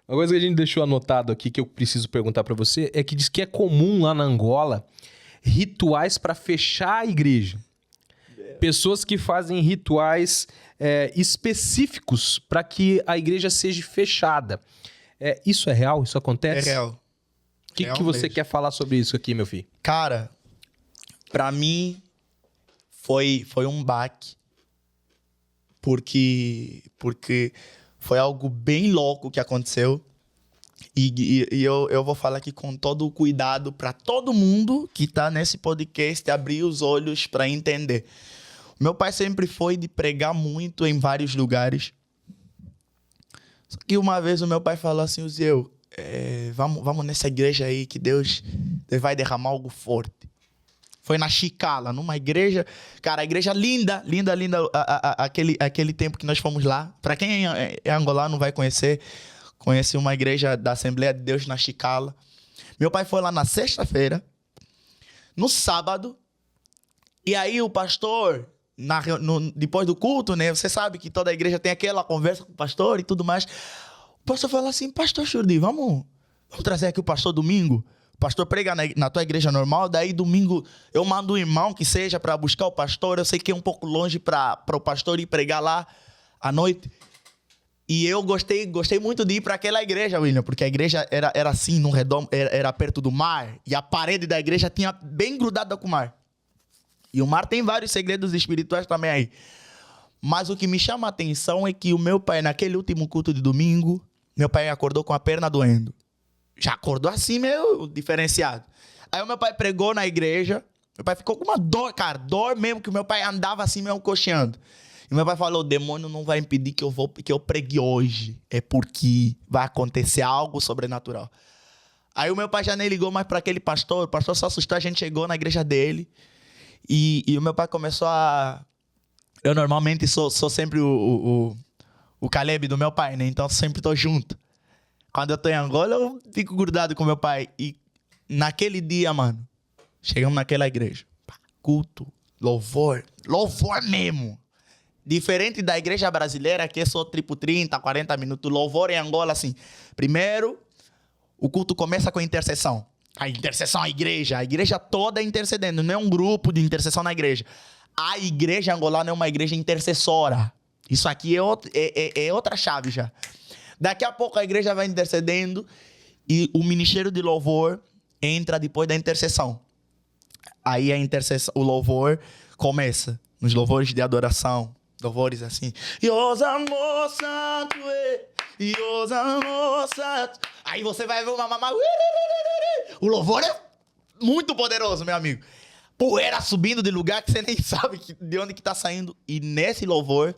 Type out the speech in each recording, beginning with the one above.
Uma coisa que a gente deixou anotado aqui, que eu preciso perguntar pra você, é que diz que é comum lá na Angola rituais pra fechar a igreja. Pessoas que fazem rituais específicos pra que a igreja seja fechada. Isso é real? Isso acontece? É real. O que você quer falar sobre isso aqui, meu filho? Cara, pra mim foi um baque. Porque foi algo bem louco que aconteceu. E eu vou falar aqui com todo o cuidado para todo mundo que tá nesse podcast abrir os olhos para entender. Meu pai sempre foi de pregar muito em vários lugares. Só que uma vez o meu pai falou assim, Zeu, vamos nessa igreja aí que Deus vai derramar algo forte. Foi na Chicala, numa igreja, cara, a igreja linda, linda, linda, aquele tempo que nós fomos lá. Para quem é angolano vai conhecer uma igreja da Assembleia de Deus na Chicala. Meu pai foi lá na sexta-feira, no sábado, e aí o pastor, depois do culto, né? Você sabe que toda a igreja tem aquela conversa com o pastor e tudo mais. O pastor falou assim, pastor Churdi, vamos trazer aqui o pastor domingo? O pastor prega na tua igreja normal, daí domingo eu mando um irmão que seja para buscar o pastor. Eu sei que é um pouco longe para o pastor ir pregar lá à noite. E eu gostei muito de ir para aquela igreja, William, porque a igreja era assim, no redor, era perto do mar, e a parede da igreja tinha bem grudada com o mar. E o mar tem vários segredos espirituais também aí. Mas o que me chama a atenção é que o meu pai, naquele último culto de domingo, meu pai acordou com a perna doendo. Já acordou assim, meio diferenciado. Aí o meu pai pregou na igreja, meu pai ficou com uma dor, cara, dor mesmo, que o meu pai andava assim, meio coxeando. E meu pai falou, o demônio não vai impedir que eu pregue hoje. É porque vai acontecer algo sobrenatural. Aí o meu pai já nem ligou mais para aquele pastor. O pastor só assustou, a gente chegou na igreja dele. E o meu pai começou a... Eu normalmente sou sempre o Caleb do meu pai, né? Então sempre tô junto. Quando eu tô em Angola, eu fico grudado com meu pai. E naquele dia, mano, chegamos naquela igreja. Culto, louvor mesmo. Diferente da igreja brasileira, que é só tipo 30, 40 minutos. Louvor em Angola, assim. Primeiro, o culto começa com a intercessão. A intercessão, a igreja toda intercedendo. Não é um grupo de intercessão na igreja. A igreja angolana é uma igreja intercessora. Isso aqui é outra chave já. Daqui a pouco a igreja vai intercedendo e o ministério de louvor entra depois da intercessão. Aí a intercessão, o louvor começa. Nos louvores de adoração. Louvores assim. Os amor santo, os amor santo. Aí você vai ver uma mamá. O louvor é muito poderoso, meu amigo. Poeira subindo de lugar que você nem sabe de onde que tá saindo. E nesse louvor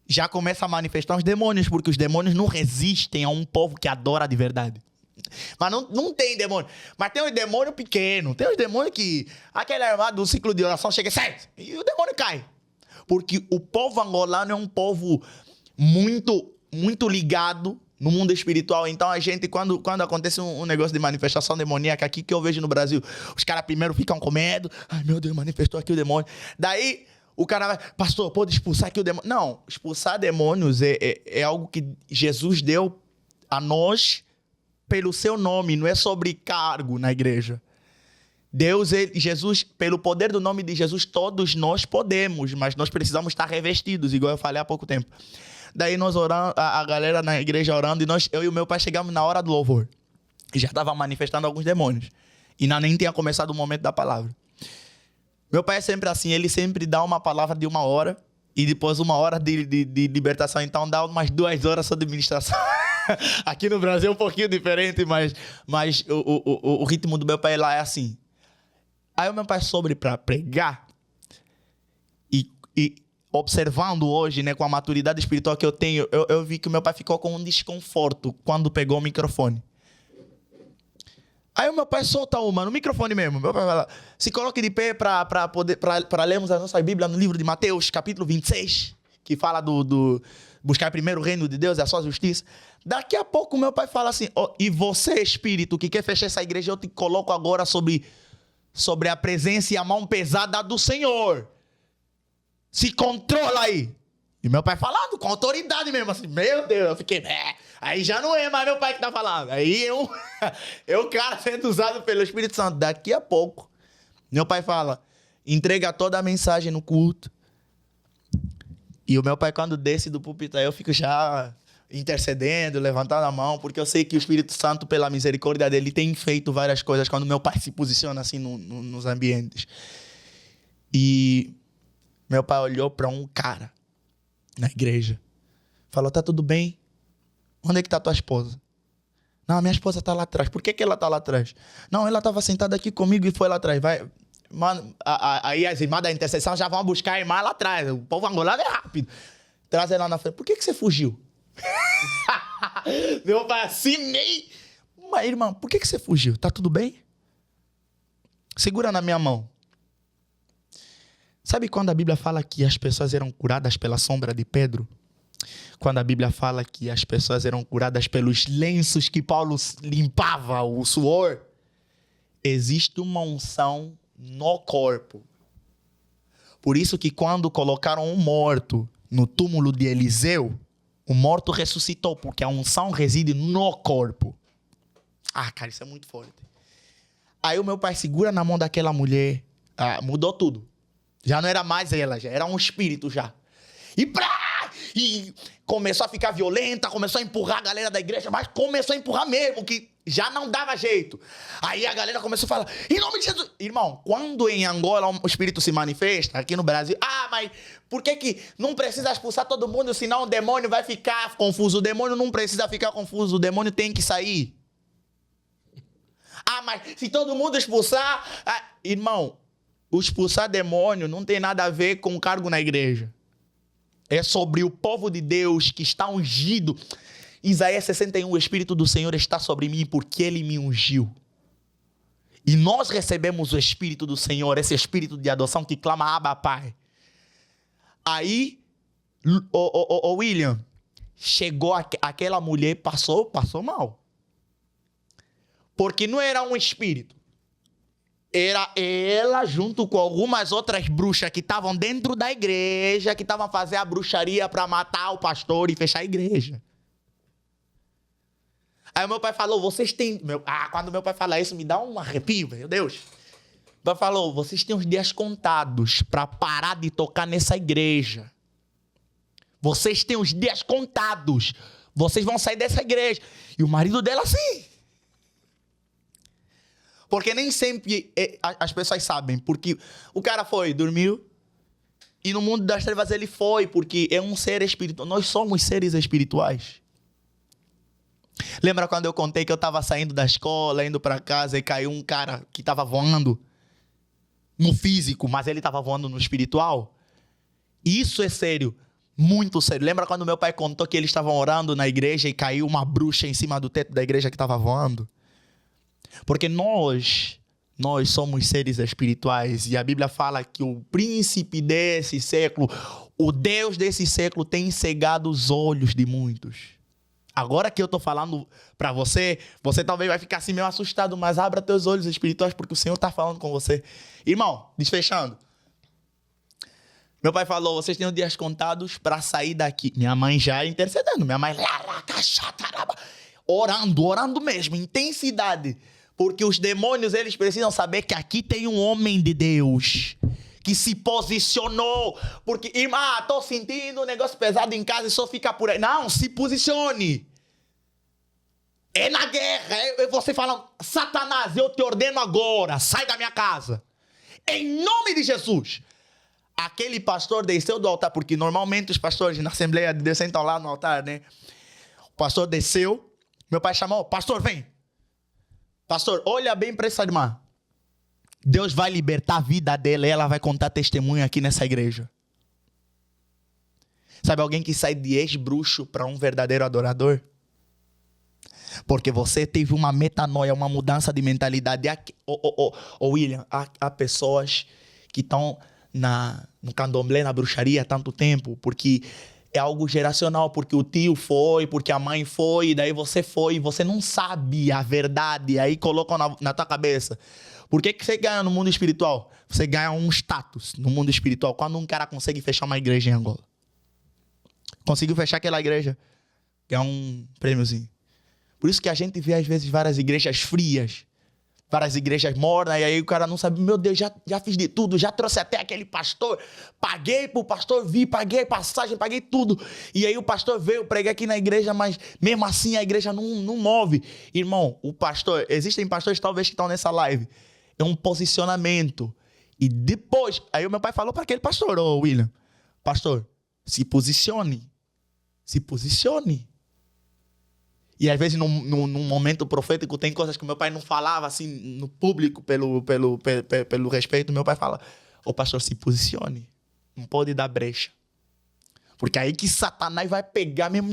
já começa a manifestar os demônios, porque os demônios não resistem a um povo que adora de verdade. Mas não tem demônio. Mas tem uns demônios pequenos. Tem uns demônios que... Aquele armado do ciclo de oração chega certo e o demônio cai. Porque o povo angolano é um povo muito, muito ligado no mundo espiritual. Então a gente, quando acontece um negócio de manifestação demoníaca aqui, que eu vejo no Brasil, os caras primeiro ficam com medo. Ai, meu Deus, manifestou aqui o demônio. Daí o cara vai, pastor, pode expulsar aqui o demônio. Não, expulsar demônios é algo que Jesus deu a nós pelo seu nome, não é sobre cargo na igreja. Jesus, pelo poder do nome de Jesus, todos nós podemos, mas nós precisamos estar revestidos, igual eu falei há pouco tempo. Daí nós orando, a galera na igreja orando, e eu e o meu pai chegamos na hora do louvor. E já estava manifestando alguns demônios. E nem tinha começado o momento da palavra. Meu pai é sempre assim, ele sempre dá uma palavra de 1 hora, e depois 1 hora de libertação, então dá umas 2 horas só de ministração. Aqui no Brasil é um pouquinho diferente, mas o ritmo do meu pai lá é assim. Aí o meu pai soube para pregar e observando hoje, né, com a maturidade espiritual que eu tenho, eu vi que o meu pai ficou com um desconforto quando pegou o microfone. Aí o meu pai solta no microfone mesmo. Meu pai fala, se coloque de pé para lermos a nossa Bíblia no livro de Mateus, capítulo 26, que fala do buscar primeiro o reino de Deus e a sua justiça. Daqui a pouco o meu pai fala assim, e você, espírito, que quer fechar essa igreja, eu te coloco agora sobre a presença e a mão pesada do Senhor. Se controla aí. E meu pai falando com autoridade mesmo, assim, meu Deus, eu fiquei, aí já não é mais meu pai que tá falando. Aí eu cara, sendo usado pelo Espírito Santo. Daqui a pouco, meu pai fala, entrega toda a mensagem no culto. E o meu pai, quando desce do púlpito, aí eu fico já intercedendo, levantando a mão, porque eu sei que o Espírito Santo, pela misericórdia dele, tem feito várias coisas quando meu pai se posiciona assim nos ambientes. E meu pai olhou para um cara na igreja, falou, tá tudo bem? Onde é que tá tua esposa? Não, minha esposa tá lá atrás. Por que ela tá lá atrás? Não, ela tava sentada aqui comigo e foi lá atrás. Vai, mano, aí as irmãs da intercessão já vão buscar a irmã lá atrás. O povo angolano é rápido. Traz ela na frente. Por que você fugiu? Meu pai assim, meio... Mas, irmã, por que você fugiu? Tá tudo bem? Segura na minha mão. Sabe quando a Bíblia fala que as pessoas eram curadas pela sombra de Pedro? Quando a Bíblia fala que as pessoas eram curadas pelos lenços que Paulo limpava, o suor? Existe uma unção no corpo. Por isso que quando colocaram um morto no túmulo de Eliseu, o morto ressuscitou, porque a unção reside no corpo. Ah, cara, isso é muito forte. Aí o meu pai segura na mão daquela mulher, mudou tudo. Já não era mais ela, já era um espírito já. E começou a ficar violenta, começou a empurrar a galera da igreja, mas começou a empurrar mesmo, que já não dava jeito. Aí a galera começou a falar, em nome de Jesus. Irmão, quando em Angola o espírito se manifesta, aqui no Brasil, mas por que não precisa expulsar todo mundo, senão o demônio vai ficar confuso? O demônio não precisa ficar confuso, o demônio tem que sair. Mas se todo mundo expulsar... Irmão, o expulsar demônio não tem nada a ver com o cargo na igreja. É sobre o povo de Deus que está ungido. Isaías 61, o Espírito do Senhor está sobre mim porque Ele me ungiu. E nós recebemos o Espírito do Senhor, esse Espírito de adoção que clama Abba, Pai. Aí, o William, chegou aquela mulher, passou mal. Porque não era um espírito. Era ela junto com algumas outras bruxas que estavam dentro da igreja, que estavam fazendo a bruxaria para matar o pastor e fechar a igreja. Aí o meu pai falou, vocês têm... quando meu pai fala isso, me dá um arrepio, meu Deus. O pai falou, vocês têm os dias contados para parar de tocar nessa igreja. Vocês têm os dias contados. Vocês vão sair dessa igreja. E o marido dela, assim... Porque nem sempre as pessoas sabem. Porque o cara foi, dormiu. E no mundo das trevas ele foi. Porque é um ser espiritual. Nós somos seres espirituais. Lembra quando eu contei que eu estava saindo da escola, indo para casa e caiu um cara que estava voando no físico, mas ele estava voando no espiritual? Isso é sério. Muito sério. Lembra quando meu pai contou que eles estavam orando na igreja e caiu uma bruxa em cima do teto da igreja que estava voando? Porque nós somos seres espirituais e a Bíblia fala que o príncipe desse século, o Deus desse século tem cegado os olhos de muitos. Agora que eu estou falando para você, você talvez vai ficar assim meio assustado, mas abra teus olhos espirituais porque o Senhor está falando com você. Irmão, desfechando. Meu pai falou, vocês têm os dias contados para sair daqui. Minha mãe já intercedendo, minha mãe orando mesmo, intensidade. Porque os demônios, eles precisam saber que aqui tem um homem de Deus que se posicionou. Porque, irmã, tô sentindo um negócio pesado em casa e só fica por aí. Não, se posicione. É na guerra. Você fala, Satanás, eu te ordeno agora, sai da minha casa. Em nome de Jesus. Aquele pastor desceu do altar, porque normalmente os pastores na Assembleia de Deus sentam lá no altar, né? O pastor desceu, meu pai chamou, pastor, vem. Pastor, olha bem para essa irmã. Deus vai libertar a vida dela e ela vai contar testemunho aqui nessa igreja. Sabe alguém que sai de ex-bruxo para um verdadeiro adorador? Porque você teve uma metanoia, uma mudança de mentalidade. William, há pessoas que estão no candomblé, na bruxaria há tanto tempo, porque é algo geracional, porque o tio foi, porque a mãe foi, e daí você foi, e você não sabe a verdade, aí colocam na tua cabeça. Por que você ganha no mundo espiritual? Você ganha um status no mundo espiritual, quando um cara consegue fechar uma igreja em Angola. Conseguiu fechar aquela igreja. Ganhar um prêmiozinho. Por isso que a gente vê, às vezes, várias igrejas frias. Várias igrejas mornas. E aí o cara não sabe. Meu Deus, já fiz de tudo. Já trouxe até aquele pastor. Paguei pro pastor vir. Paguei passagem. Paguei tudo. E aí o pastor veio pregar aqui na igreja. Mas mesmo assim a igreja não move. Irmão, o pastor... Existem pastores talvez que estão nessa live. É um posicionamento. E depois... Aí o meu pai falou para aquele pastor. Ô, William. Pastor, se posicione. Se posicione. E às vezes, num momento profético, tem coisas que meu pai não falava, assim, no público, pelo respeito. Meu pai fala, ô pastor, se posicione. Não pode dar brecha. Porque aí que Satanás vai pegar mesmo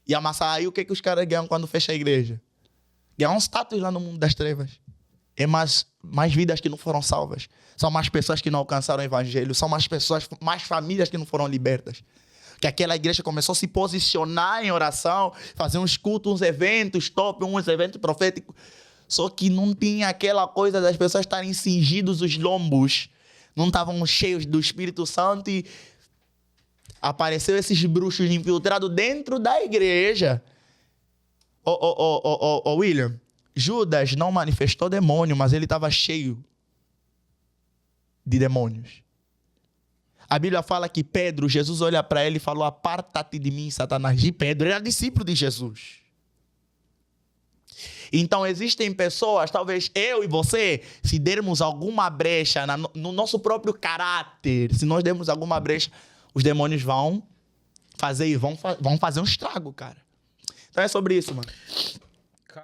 e amassar. Aí o que os caras ganham quando fecha a igreja? Ganham um status lá no mundo das trevas. É mais vidas que não foram salvas. São mais pessoas que não alcançaram o evangelho. São mais pessoas, mais famílias que não foram libertas. Que aquela igreja começou a se posicionar em oração, fazer uns cultos, uns eventos top, uns eventos proféticos. Só que não tinha aquela coisa das pessoas estarem cingidos os lombos. Não estavam cheios do Espírito Santo e apareceu esses bruxos infiltrados dentro da igreja. William, Judas não manifestou demônio, mas ele estava cheio de demônios. A Bíblia fala que Pedro, Jesus olha para ele e falou, aparta-te de mim, Satanás. E Pedro era discípulo de Jesus. Então existem pessoas, talvez eu e você, se dermos alguma brecha no nosso próprio caráter, se nós dermos alguma brecha, os demônios vão fazer um estrago, cara. Então é sobre isso, mano.